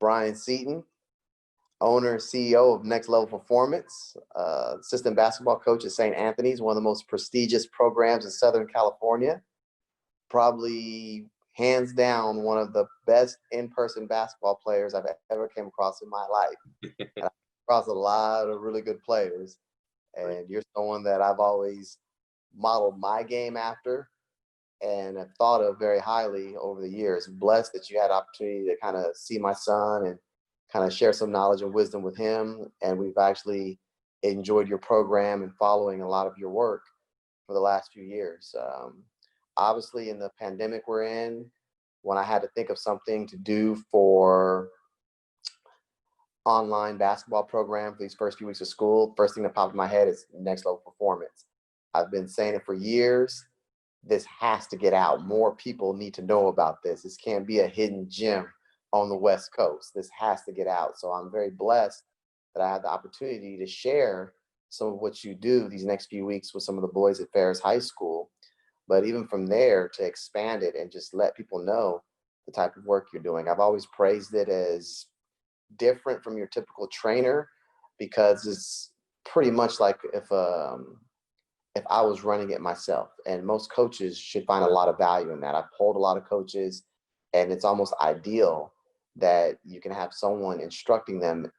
Brian Seaton, owner and CEO of Next Level Performance, assistant basketball coach at St. Anthony's, one of the most prestigious programs in Southern California. Probably hands down one of the best in-person basketball players I've ever came across in my life. And I've come across a lot of really good players, and you're someone that I've always modeled my game after and have thought of very highly over the years. Blessed that you had opportunity to kind of see my son and kind of share some knowledge and wisdom with him. And we've actually enjoyed your program and following a lot of your work for the last few years. Obviously, in the pandemic we're in, when I had to think of something to do for online basketball program for these first few weeks of school, first thing that popped in my head is Next Level Performance. I've been saying it for years. This has to get out. More people need to know about this. This can't be a hidden gem on the West Coast. This has to get out. So I'm very blessed that I had the opportunity to share some of what you do these next few weeks with some of the boys at Ferris High School. But even from there, to expand it and just let people know the type of work you're doing. I've always praised it as different from your typical trainer, because it's pretty much like if I was running it myself, and most coaches should find a lot of value in that. I've polled a lot of coaches, and it's almost ideal that you can have someone instructing them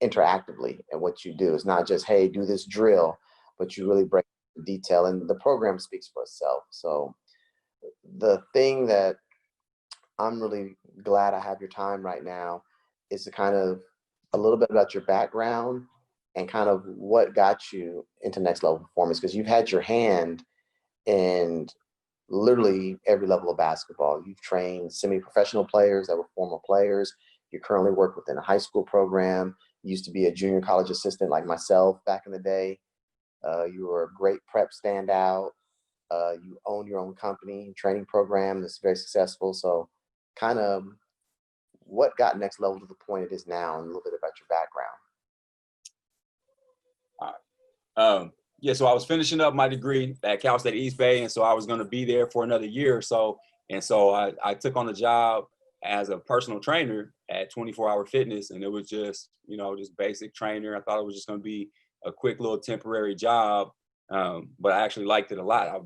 interactively. And what you do is not just, hey, do this drill, but you really break the detail, and the program speaks for itself. So the thing that I'm really glad I have your time right now is to kind of a little bit about your background and kind of what got you into Next Level Performance, because you've had your hand in literally every level of basketball. You've trained semi-professional players that were former players. You currently work within a high school program. You used to be a junior college assistant like myself back in the day. You were a great prep standout. You own your own company, training program that's very successful. So kind of what got Next Level to the point it is now, and a little bit about your background. Yeah, so I was finishing up my degree at Cal State East Bay, and so I was going to be there for another year or so. And so I took on the job as a personal trainer at 24 Hour Fitness, and it was just, just basic trainer. I thought it was just going to be a quick little temporary job, but I actually liked it a lot. I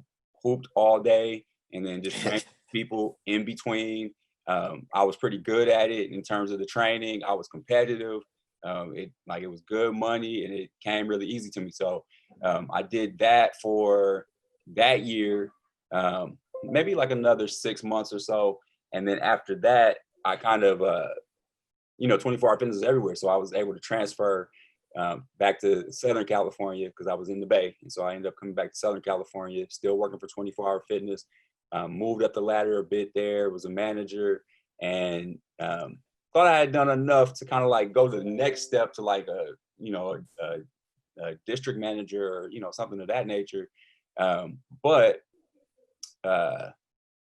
hooped all day and then just trained people in between. I was pretty good at it in terms of the training. I was competitive. It was good money, and it came really easy to me. So I did that for that year, maybe like another 6 months or so. And then after that, I kind of, 24 Hour Fitness is everywhere. So I was able to transfer back to Southern California because I was in the Bay. And so I ended up coming back to Southern California, still working for 24 Hour Fitness, moved up the ladder a bit there, was a manager, and thought I had done enough to kind of like go to the next step to like a district manager or, something of that nature. But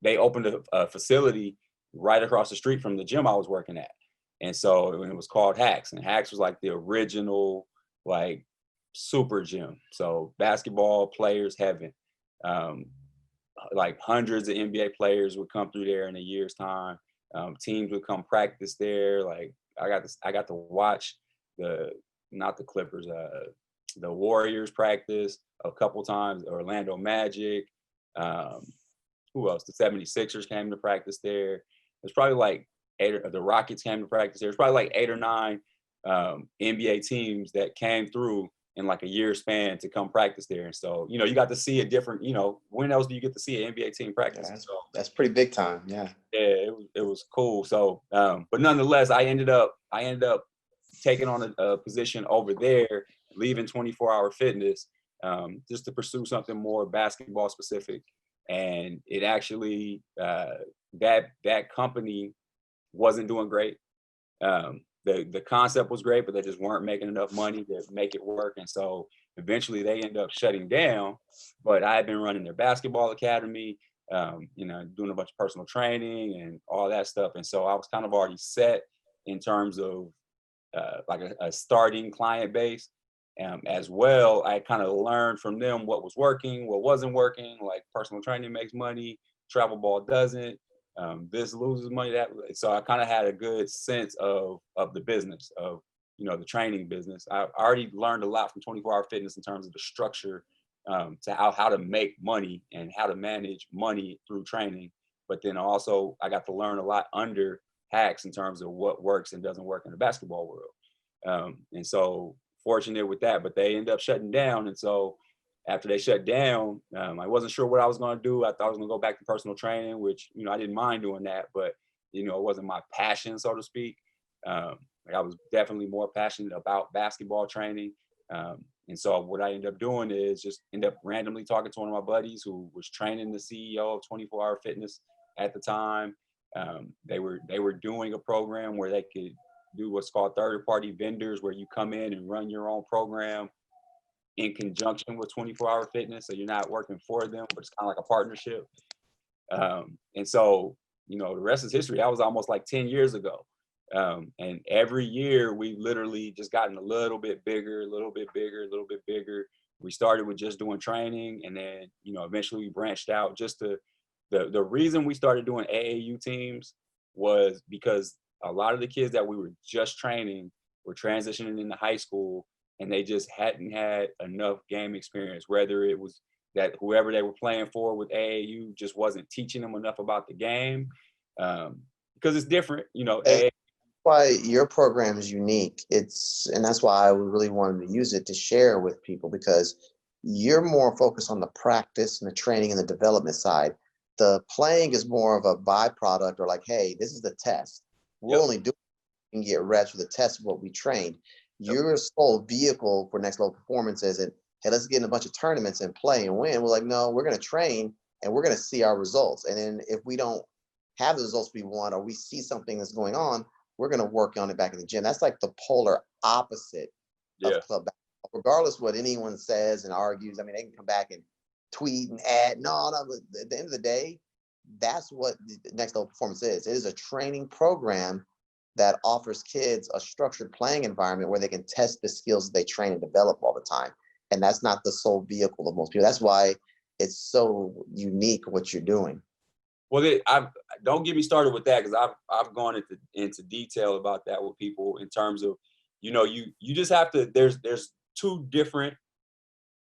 they opened a facility right across the street from the gym I was working at. And so it was called Hacks, and Hacks was like the original, like super gym. So basketball players heaven, like hundreds of NBA players would come through there in a year's time. Teams would come practice there. Like I got to watch not the Clippers, the Warriors practice a couple times, Orlando Magic. Who else? The 76ers came to practice there. There's probably like the Rockets came to practice there. There's probably like 8 or 9 NBA teams that came through in like a year span to come practice there. And so, you got to see a different, when else do you get to see an NBA team practice? Yeah, so that's pretty big time. Yeah. Yeah, it was cool. So, but nonetheless, I ended up taking on a position over there, leaving 24 Hour Fitness, just to pursue something more basketball specific. And it actually, that company wasn't doing great. The concept was great, but they just weren't making enough money to make it work. And so eventually they ended up shutting down. But I had been running their basketball academy, doing a bunch of personal training and all that stuff. And so I was kind of already set in terms of like a starting client base. As well, I kind of learned from them what was working, what wasn't working. Like personal training makes money, travel ball doesn't. This loses money, that. So I kind of had a good sense of the business, of the training business. I already learned a lot from 24-hour fitness in terms of the structure, to how to make money and how to manage money through training. But then also I got to learn a lot under hacks in terms of what works and doesn't work in the basketball world. And so fortunate with that, but they end up shutting down. And so after they shut down, I wasn't sure what I was going to do. I thought I was going to go back to personal training, which, I didn't mind doing that, but, it wasn't my passion, so to speak. I was definitely more passionate about basketball training. And so what I ended up doing is just end up randomly talking to one of my buddies who was training the CEO of 24-hour fitness at the time. They were doing a program where they could do what's called third-party vendors, where you come in and run your own program in conjunction with 24-hour fitness. So you're not working for them, but it's kind of like a partnership. And so, the rest is history. That was almost like 10 years ago. And every year we literally just gotten a little bit bigger, a little bit bigger, a little bit bigger. We started with just doing training, and then, eventually we branched out. Just to the reason we started doing AAU teams was because a lot of the kids that we were just training were transitioning into high school, and they just hadn't had enough game experience, whether it was that whoever they were playing for with AAU just wasn't teaching them enough about the game. Because it's different, That's why your program is unique. And that's why I really wanted to use it to share with people, because you're more focused on the practice and the training and the development side. The playing is more of a byproduct, or like, hey, this is the test. We're only doing it and get reps for the test of what we trained. Your sole vehicle for next level performance isn't, hey, let's get in a bunch of tournaments and play and win. We're like, no, we're going to train and we're going to see our results. And then if we don't have the results we want, or we see something that's going on, we're going to work on it back in the gym. That's like the polar opposite of club basketball. Regardless what anyone says and argues, I mean, they can come back and tweet and add. No, but at the end of the day, that's what the next level performance is. It is a training program that offers kids a structured playing environment where they can test the skills that they train and develop all the time. And that's not the sole vehicle of most people. That's why it's so unique what you're doing. Well, don't get me started with that, because I've gone into detail about that with people in terms of, you just have to, there's two different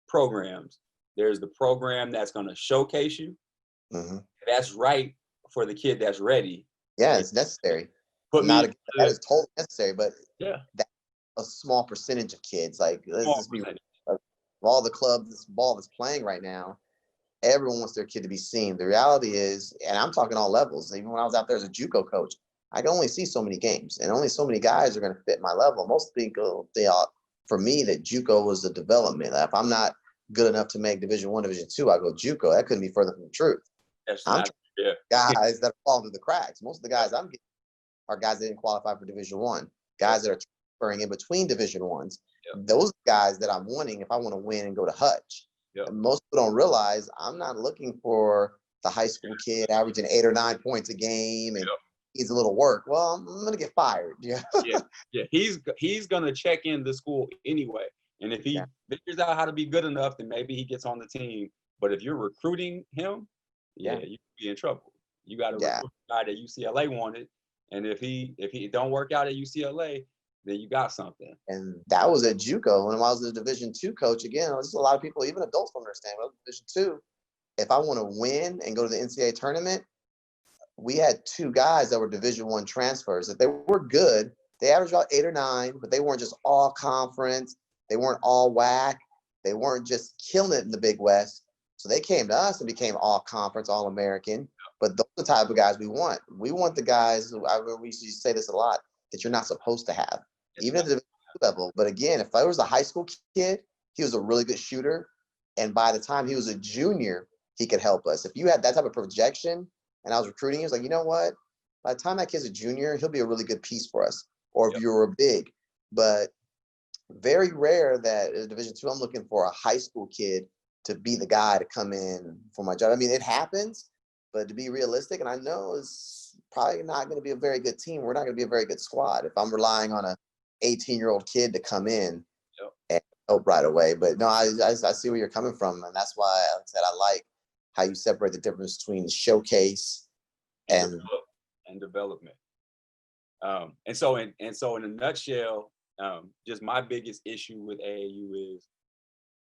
programs. There's the program that's going to showcase you. Mm-hmm. That's right for the kid that's ready. Yeah, it's necessary. That is totally necessary, but that's a small percentage of kids. Like, let's just be of all the clubs, this ball that's playing right now, everyone wants their kid to be seen. The reality is, and I'm talking all levels, even when I was out there as a JUCO coach, I can only see so many games, and only so many guys are going to fit my level. Most people for me, that JUCO was the development. If I'm not good enough to make Division I, Division II, I go JUCO. That couldn't be further from the truth. Guys that fall through the cracks. Most of the guys I'm getting are guys that didn't qualify for Division I, guys that are transferring in between Division Is. Those guys that I'm wanting if I want to win and go to Hutch. Most people don't realize I'm not looking for the high school kid averaging 8 or 9 points a game and needs a little work. Well, I'm going to get fired. He's going to check in the school anyway. And if he figures out how to be good enough, then maybe he gets on the team. But if you're recruiting him, you could be in trouble. You got to recruit the guy that UCLA wanted. And if he don't work out at UCLA, then you got something. And that was at JUCO. When I was the Division II coach, again, there's a lot of people, even adults don't understand. When I was Division II, if I want to win and go to the NCAA tournament, we had 2 guys that were Division I transfers. If they were good, they averaged about 8 or 9, but they weren't just all conference. They weren't all WAC. They weren't just killing it in the Big West. So they came to us and became all conference, all American. But those are the type of guys we want. We want the guys who, we used to say this a lot, that you're not supposed to have, even at the Division II level. But again, if I was a high school kid, he was a really good shooter. And by the time he was a junior, he could help us. If you had that type of projection and I was recruiting, he was like, you know what? By the time that kid's a junior, he'll be a really good piece for us. Or if you're a big. But very rare that in Division II, I'm looking for a high school kid to be the guy to come in for my job. I mean, it happens, but to be realistic, and I know it's probably not going to be a very good team. We're not going to be a very good squad if I'm relying on a 18-year-old kid to come in and help right away. But no, I see where you're coming from, and that's why I said I like how you separate the difference between the showcase and And development. And so in a nutshell, just my biggest issue with AAU is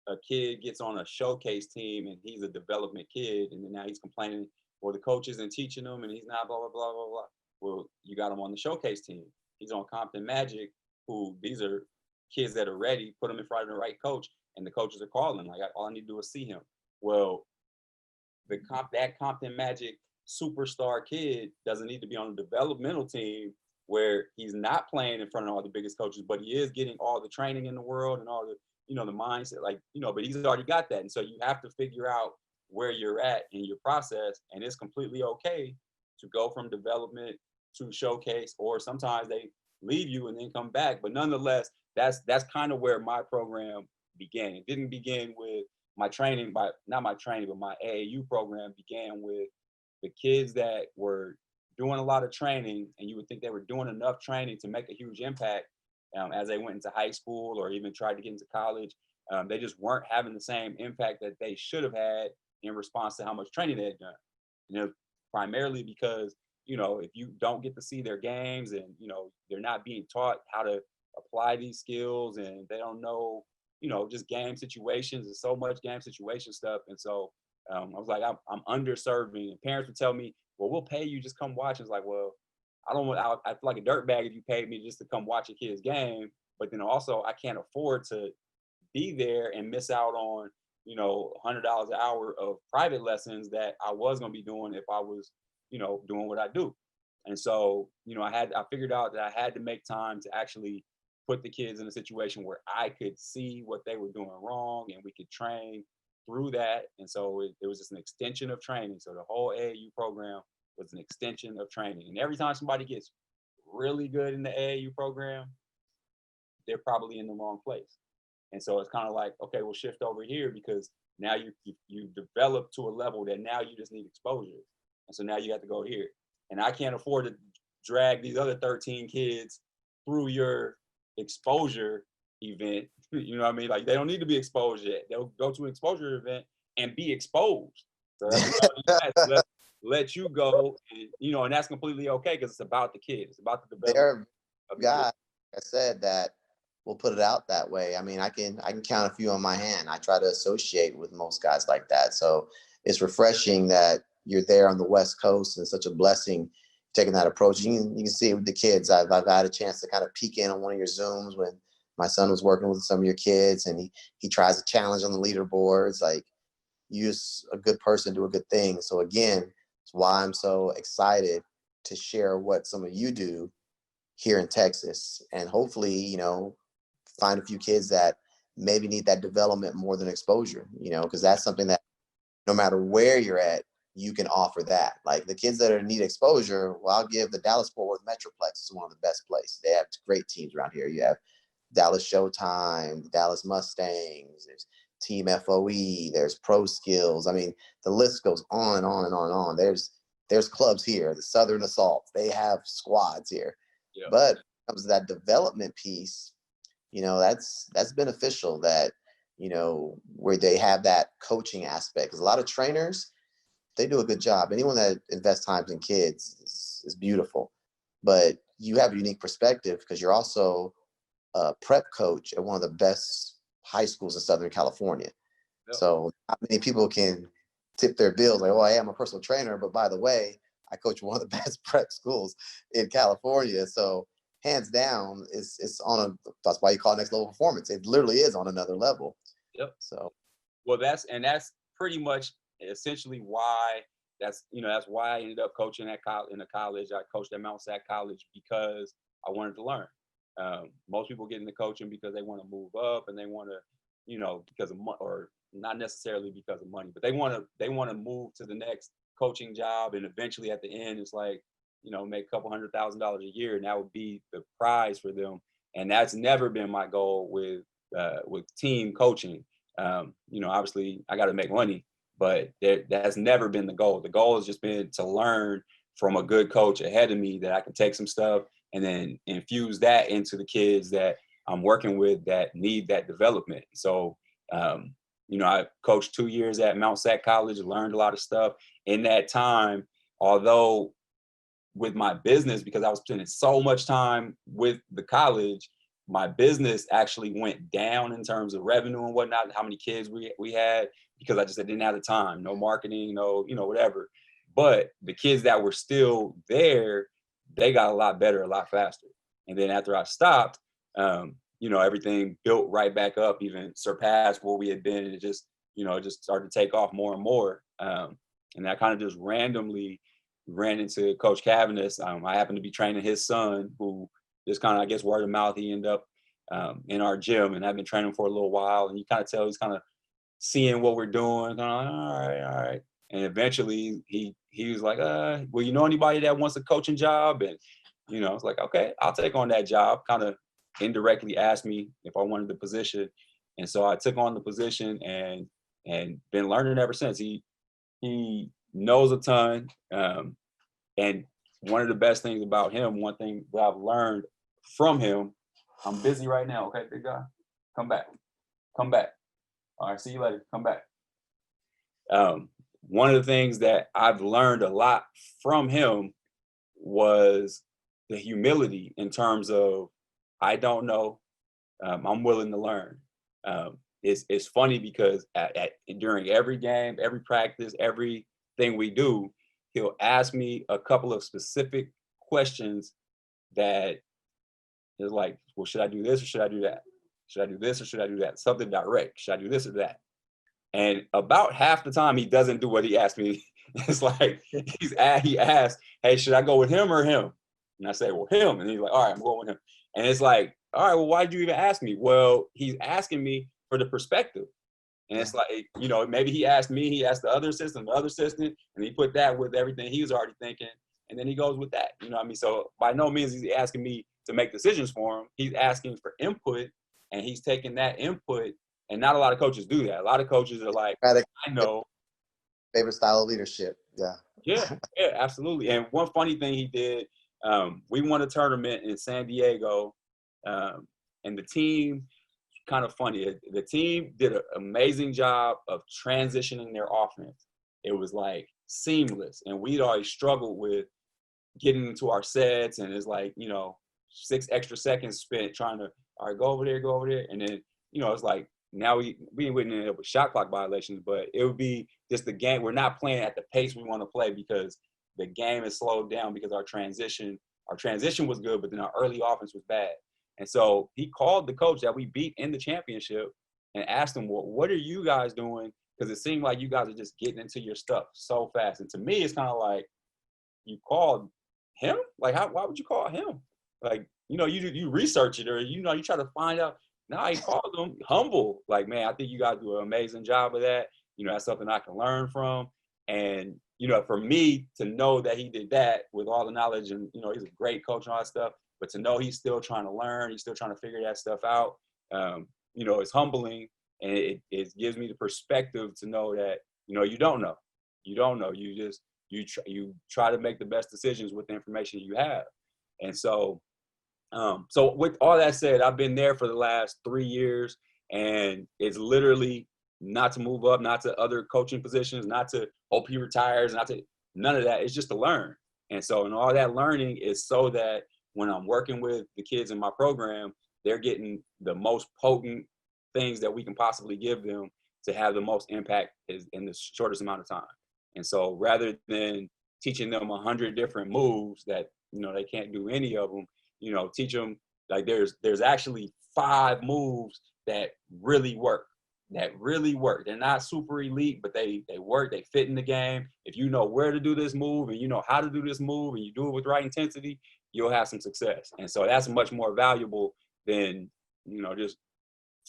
a kid gets on a showcase team and he's a development kid, and then now he's complaining, well, the coach isn't teaching him and he's not blah blah blah blah blah. Well, you got him on the showcase team. He's on Compton Magic, who these are kids that are ready. Put them in front of the right coach, and the coaches are calling. Like, all I need to do is see him. Well, that Compton Magic superstar kid doesn't need to be on a developmental team where he's not playing in front of all the biggest coaches, but he is getting all the training in the world and all the, the mindset, but he's already got that. And so you have to figure out where you're at in your process. And it's completely okay to go from development to showcase, or sometimes they leave you and then come back. But nonetheless, that's kind of where my program began. It didn't begin with my training, not my training, but my AAU program began with the kids that were doing a lot of training, and you would think they were doing enough training to make a huge impact as they went into high school or even tried to get into college. They just weren't having the same impact that they should have had in response to how much training they had done. Primarily because, if you don't get to see their games and, they're not being taught how to apply these skills, and they don't know, just game situations. There's so much game situation stuff. And so I was like, I'm underserving. And parents would tell me, well, we'll pay you, just come watch. It's like, well, I feel like a dirtbag if you paid me just to come watch a kid's game. But then also I can't afford to be there and miss out on, $100 an hour of private lessons that I was going to be doing if I was, doing what I do. And so, I figured out that I had to make time to actually put the kids in a situation where I could see what they were doing wrong and we could train through that. And so it was just an extension of training. So the whole AAU program was an extension of training. And every time somebody gets really good in the AAU program, they're probably in the wrong place. And so it's kind of like, okay, we'll shift over here because now you develop to a level that now you just need exposure. And so now you have to go here. And I can't afford to drag these other 13 kids through your exposure event. You know what I mean? Like, they don't need to be exposed yet. They'll go to an exposure event and be exposed. So that's let you go, and, and that's completely okay because it's about the kid. It's about the development there are guys, like I said, that will put it out that way. I mean, I can count a few on my hand. I try to associate with most guys like that. So it's refreshing that you're there on the West Coast, and such a blessing taking that approach. You can see it with the kids. I've had a chance to kind of peek in on one of your Zooms when my son was working with some of your kids, and he tries a challenge on the leaderboards. Like, you're just a good person, do a good thing. So again, it's why I'm so excited to share what some of you do here in Texas, and hopefully, find a few kids that maybe need that development more than exposure, because that's something that no matter where you're at, you can offer that. Like, the kids that need exposure, well, I'll give the Dallas Fort Worth Metroplex is one of the best places. They have great teams around here. You have Dallas Showtime, the Dallas Mustangs, there's Team FOE, there's Pro Skills. I mean, the list goes on and on and on and on. There's clubs here, the Southern Assault, they have squads here. Yeah. But when it comes to that development piece, that's beneficial, that, where they have that coaching aspect. Because a lot of trainers, they do a good job. Anyone that invests time in kids is beautiful. But you have a unique perspective because you're also a prep coach at one of the best high schools in Southern California. Yep. So not many people can tip their bills like, oh, I am a personal trainer, but by the way, I coach one of the best prep schools in California. So hands down, it's on that's why you call it next level performance. It literally is on another level. Yep. So, well, that's pretty much essentially why that's why I ended up coaching in the college. I coached at Mount Sac College because I wanted to learn. Most people get into coaching because they want to move up, and they want to, because of money, or not necessarily because of money, but they want to move to the next coaching job, and eventually at the end, it's like, make a couple $100,000 a year, and that would be the prize for them. And that's never been my goal with team coaching. Obviously I got to make money, but that's never been the goal. The goal has just been to learn from a good coach ahead of me, that I can take some stuff and then infuse that into the kids that I'm working with that need that development. So, I coached 2 years at Mount Sac College, learned a lot of stuff in that time. Although with my business, because I was spending so much time with the college, my business actually went down in terms of revenue and whatnot, how many kids we had, because I just didn't have the time, no marketing, no, whatever. But the kids that were still there, they got a lot better, a lot faster. And then after I stopped, everything built right back up, even surpassed where we had been. And it just, it just started to take off more and more. And I kind of just randomly ran into Coach Cavanis. I happened to be training his son, who just kind of, I guess, word of mouth, he ended up in our gym, and I've been training for a little while. And you kind of tell he's kind of seeing what we're doing, kind of like, all right. And eventually he was like, well, you know anybody that wants a coaching job? And, it's like, okay, I'll take on that job. Kind of indirectly asked me if I wanted the position. And so I took on the position and been learning ever since. He knows a ton. And one of the best things about him, one thing that I've learned from him, I'm busy right now. Okay, big guy, come back. All right, see you later. Come back. One of the things that I've learned a lot from him was the humility in terms of, I don't know, I'm willing to learn. It's funny because during every game, every practice, everything we do, he'll ask me a couple of specific questions that is like, well, should I do this or should I do that? Should I do this or should I do that? Something direct. Should I do this or that? And about half the time he doesn't do what he asked me. It's like he asked, hey, should I go with him or him? And I say, well, him. And he's like, all right, I'm going with him. And it's like, all right, well, why did you even ask me? Well, he's asking me for the perspective. And it's like, maybe he asked me, he asked the other assistant, and he put that with everything he was already thinking. And then he goes with that, what I mean? So by no means is he asking me to make decisions for him. He's asking for input, and he's taking that input. And not a lot of coaches do that. A lot of coaches are like, I know. Favorite style of leadership. Yeah. Yeah, absolutely. And one funny thing he did, we won a tournament in San Diego, and the team, kind of funny, the team did an amazing job of transitioning their offense. It was like seamless. And we'd always struggled with getting into our sets, and it's like, 6 extra seconds spent trying to, all right, go over there. And then, it's like, now we wouldn't end up with shot clock violations, but it would be just the game. We're not playing at the pace we want to play because the game is slowed down because our transition was good, but then our early offense was bad. And so he called the coach that we beat in the championship and asked him, well, what are you guys doing? Because it seemed like you guys are just getting into your stuff so fast. And to me, it's kind of like, you called him? Like, why would you call him? Like, you research it, or, you try to find out. No, he called him humble. Like, man, I think you guys do an amazing job of that. That's something I can learn from. And, for me to know that he did that with all the knowledge, and, he's a great coach and all that stuff, but to know he's still trying to learn, he's still trying to figure that stuff out, it's humbling. And it gives me the perspective to know that, you don't know. You don't know. You try to make the best decisions with the information you have. And so with all that said, I've been there for the last 3 years, and it's literally not to move up, not to other coaching positions, not to hope he retires, none of that. It's just to learn. And so, and all that learning is so that when I'm working with the kids in my program, they're getting the most potent things that we can possibly give them to have the most impact in the shortest amount of time. And so rather than teaching them 100 different moves that, they can't do any of them, teach them, like, there's actually 5 moves that really work. They're not super elite, but they work, they fit in the game. If you know where to do this move, and you know how to do this move, and you do it with right intensity, you'll have some success. And so that's much more valuable than, just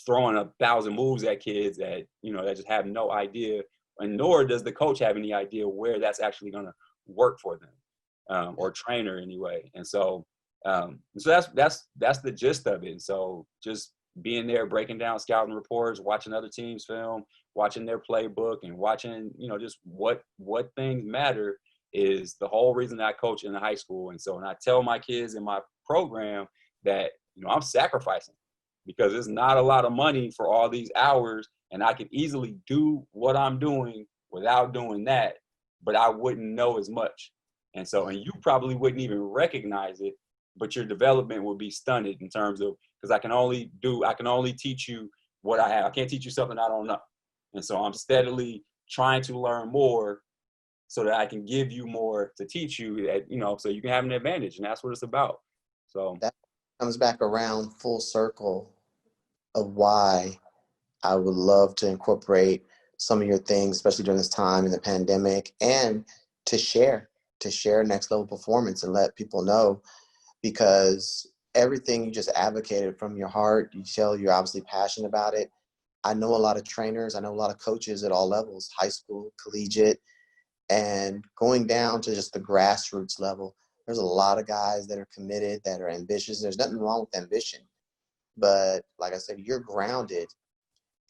throwing 1,000 moves at kids that, that just have no idea, and nor does the coach have any idea where that's actually going to work for them, or trainer anyway. And so, so that's the gist of it. And so just being there, breaking down scouting reports, watching other teams film, watching their playbook, and watching, just what things matter is the whole reason that I coach in the high school. And so when I tell my kids in my program that, I'm sacrificing, because it's not a lot of money for all these hours, and I can easily do what I'm doing without doing that, but I wouldn't know as much. And so, and you probably wouldn't even recognize it, but your development will be stunted in terms of, because I can only teach you what I have. I can't teach you something I don't know. And so I'm steadily trying to learn more so that I can give you more to teach you, so you can have an advantage. And that's what it's about. So That comes back around full circle of why I would love to incorporate some of your things, especially during this time in the pandemic, and to share next level performance and let people know, because everything you just advocated from your heart, you tell you're obviously passionate about it. I know a lot of trainers, I know a lot of coaches at all levels, high school, collegiate, and going down to just the grassroots level. There's a lot of guys that are committed, that are ambitious. There's nothing wrong with ambition. But like I said, you're grounded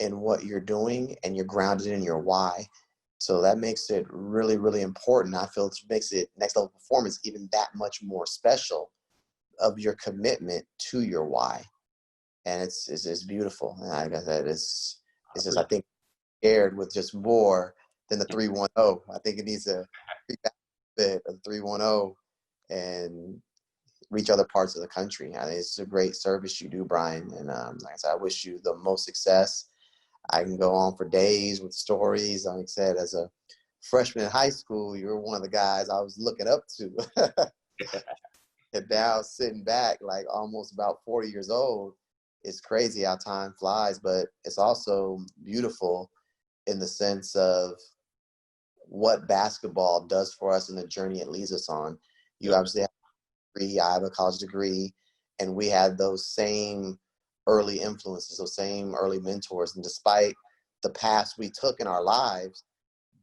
in what you're doing and you're grounded in your why. So that makes it really, really important. I feel it makes it next level performance even that much more special, of your commitment to your why. And it's beautiful. And like I said, it's just, I think, paired with just more than the 310. I think it needs a bit of 310 and reach other parts of the country. I think it's a great service you do, Brian. And like I said, I wish you the most success. I can go on for days with stories. Like I said, as a freshman in high school, you were one of the guys I was looking up to. And now sitting back, like almost about 40 years old, it's crazy how time flies, but it's also beautiful in the sense of what basketball does for us and the journey it leads us on. You obviously have a degree, I have a college degree, and we had those same early influences, those same early mentors. And despite the paths we took in our lives,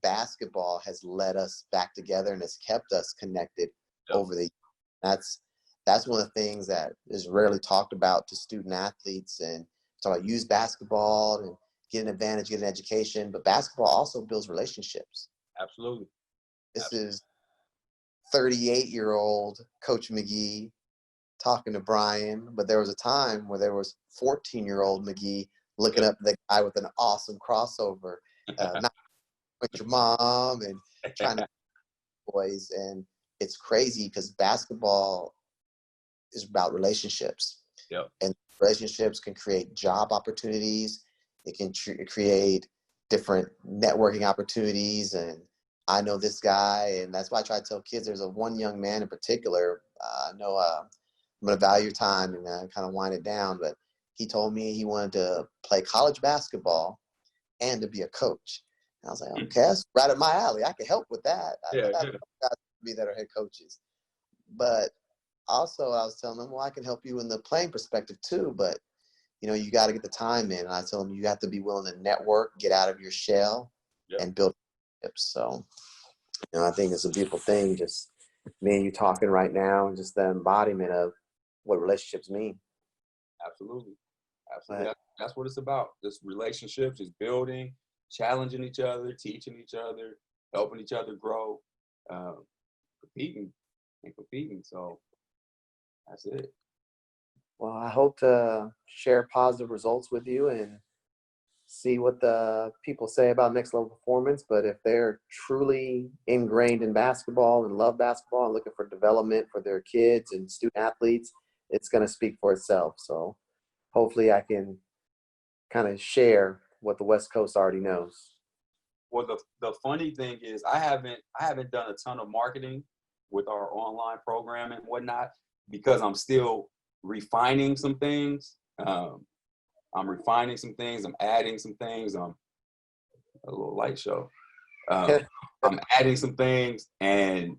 basketball has led us back together and has kept us connected over the years. That's one of the things that is rarely talked about to student athletes, and talk about use basketball and get an advantage, get an education, but basketball also builds relationships. absolutely. This is 38-year-old Coach McGee talking to Brian, but there was a time where there was 14-year-old McGee looking up the guy with an awesome crossover, not with your mom, and trying to boys. And it's crazy because basketball is about relationships. Yep. And relationships can create job opportunities. It can create different networking opportunities. And I know this guy, and that's why I try to tell kids. There's one young man in particular. I know I'm going to value your time and kind of wind it down, but he told me he wanted to play college basketball and to be a coach. And I was like, okay, that's right up my alley. I can help with that. I have guys to be that are head coaches. But also I was telling them, well, I can help you in the playing perspective too, but you got to get the time in. And I told them you have to be willing to network, get out of your shell, and build relationships. So, I think it's a beautiful thing, just me and you talking right now, and just the embodiment of what relationships mean. Absolutely. That's what it's about. Just relationships, just building, challenging each other, teaching each other, helping each other grow, competing. So that's it. Well, I hope to share positive results with you and see what the people say about next level performance. But if they're truly ingrained in basketball and love basketball and looking for development for their kids and student athletes, it's going to speak for itself. So hopefully I can kind of share what the West Coast already knows. Well, the funny thing is I haven't done a ton of marketing with our online program and whatnot, because I'm still refining some things. I'm refining some things. I'm adding some things. I'm a little light show. I'm adding some things, and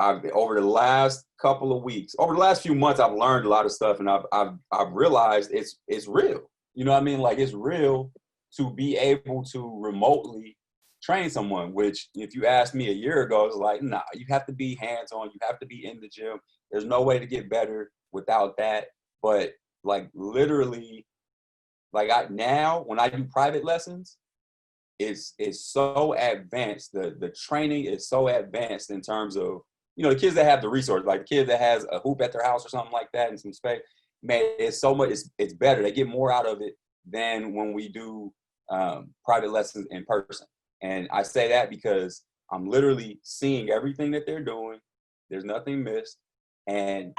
over the last couple of weeks, over the last few months, I've learned a lot of stuff, and I've realized it's real. You know what I mean? Like, it's real to be able to remotely train someone, which if you asked me a year ago, it's like, nah, you have to be hands-on. You have to be in the gym. There's no way to get better without that. But like, literally, like, now when I do private lessons, it's so advanced. The training is so advanced in terms of, the kids that have the resources, like the kid that has a hoop at their house or something like that and some space, man, it's so much, it's better. They get more out of it than when we do private lessons in person. And I say that because I'm literally seeing everything that they're doing. There's nothing missed. And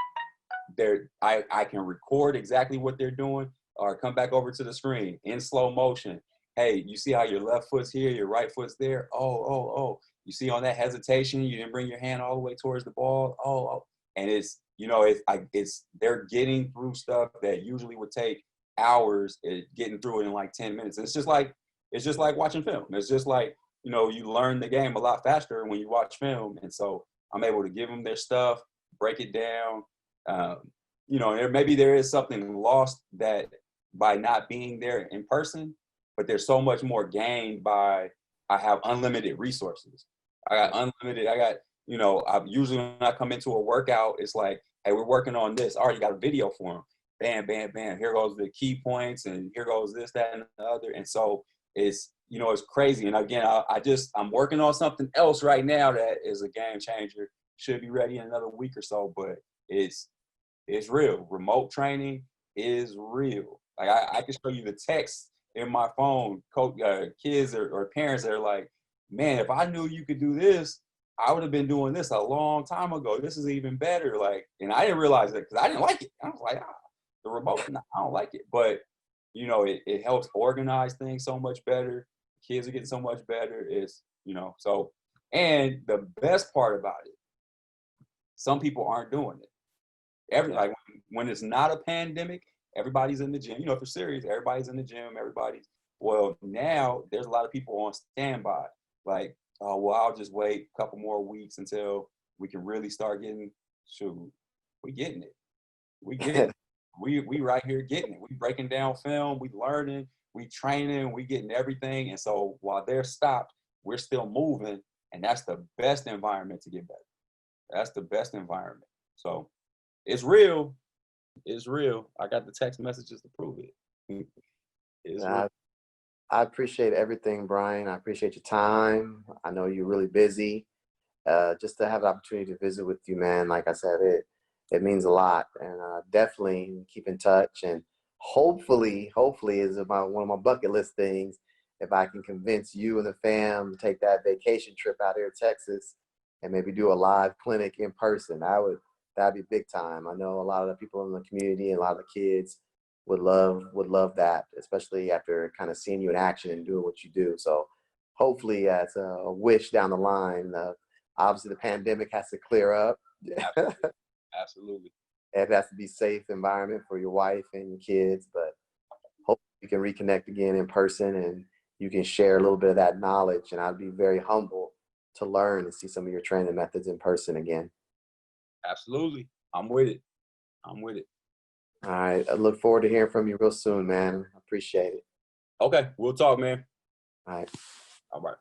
I can record exactly what they're doing or come back over to the screen in slow motion. Hey, you see how your left foot's here, your right foot's there? Oh. You see on that hesitation, you didn't bring your hand all the way towards the ball. Oh. And it's, they're getting through stuff that usually would take hours, getting through it in like 10 minutes. It's just like watching film. It's just like, you learn the game a lot faster when you watch film. And so I'm able to give them their stuff, break it down. Maybe there is something lost that by not being there in person, but there's so much more gained by I have unlimited resources. I usually when I come into a workout, it's like, hey, we're working on this. I already got a video for them. Bam, bam, bam. Here goes the key points, and here goes this, that, and the other. And so it's crazy. And again, I'm working on something else right now that is a game changer. Should be ready in another week or so, but it's real. Remote training is real. Like I can show you the text in my phone, kids or parents that are like, man, if I knew you could do this, I would have been doing this a long time ago. This is even better. Like, and I didn't realize that because I didn't like it. I was like, the remote, no, I don't like it. But it helps organize things so much better. Kids are getting so much better. So, and the best part about it, some people aren't doing it. Like when it's not a pandemic, everybody's in the gym. If you're serious, everybody's in the gym. Well, now there's a lot of people on standby. Like, oh, well, I'll just wait a couple more weeks until we can really start getting. Shoot, we getting it. We getting it. We right here getting it. We breaking down film. We learning. We training. We getting everything. And so while they're stopped, we're still moving, and that's the best environment to get better. That's the best environment. So it's real. It's real. I got the text messages to prove it. It's real. I appreciate everything, Brian. I appreciate your time. I know you're really busy. Just to have the opportunity to visit with you, man, like I said, it means a lot. And definitely keep in touch. And hopefully is one of my bucket list things. If I can convince you and the fam to take that vacation trip out here to Texas and maybe do a live clinic in person, that'd be big time. I know a lot of the people in the community and a lot of the kids would love that, especially after kind of seeing you in action and doing what you do. So hopefully it's a wish down the line. Obviously the pandemic has to clear up. Absolutely. It has to be safe environment for your wife and your kids, but hopefully we can reconnect again in person and you can share a little bit of that knowledge. And I'd be very humble to learn and see some of your training methods in person again. Absolutely. I'm with it. All right. I look forward to hearing from you real soon, man. I appreciate it. Okay. We'll talk, man. All right. All right.